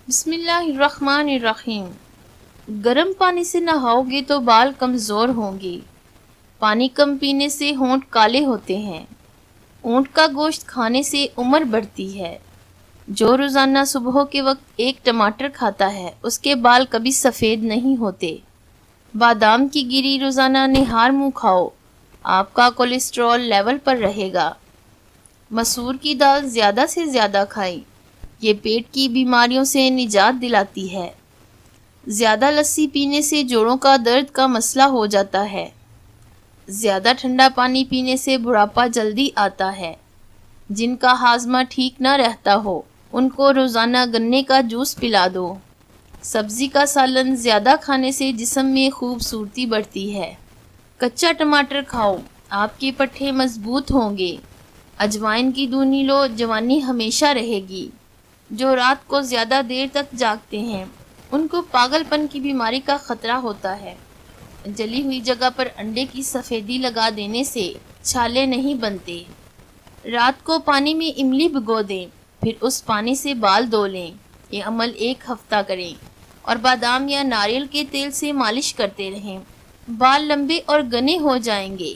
بسم اللہ الرحمن الرحیم۔ گرم پانی سے نہاؤ گے تو بال کمزور ہوں گے۔ پانی کم پینے سے ہونٹ کالے ہوتے ہیں۔ اونٹ کا گوشت کھانے سے عمر بڑھتی ہے۔ جو روزانہ صبح کے وقت ایک ٹماٹر کھاتا ہے اس کے بال کبھی سفید نہیں ہوتے۔ بادام کی گری روزانہ نہار منہ کھاؤ، آپ کا کولیسٹرول لیول پر رہے گا۔ مسور کی دال زیادہ سے زیادہ کھائیں، یہ پیٹ کی بیماریوں سے نجات دلاتی ہے۔ زیادہ لسی پینے سے جوڑوں کا درد کا مسئلہ ہو جاتا ہے۔ زیادہ ٹھنڈا پانی پینے سے بڑھاپا جلدی آتا ہے۔ جن کا ہاضمہ ٹھیک نہ رہتا ہو ان کو روزانہ گنے کا جوس پلا دو۔ سبزی کا سالن زیادہ کھانے سے جسم میں خوبصورتی بڑھتی ہے۔ کچا ٹماٹر کھاؤ، آپ کے پٹھے مضبوط ہوں گے۔ اجوائن کی دونی لو، جوانی ہمیشہ رہے گی۔ جو رات کو زیادہ دیر تک جاگتے ہیں ان کو پاگل پن کی بیماری کا خطرہ ہوتا ہے۔ جلی ہوئی جگہ پر انڈے کی سفیدی لگا دینے سے چھالے نہیں بنتے۔ رات کو پانی میں املی بھگو دیں، پھر اس پانی سے بال دھو لیں۔ یہ عمل 1 ہفتہ کریں اور بادام یا ناریل کے تیل سے مالش کرتے رہیں۔ بال لمبے اور گھنے ہو جائیں گے۔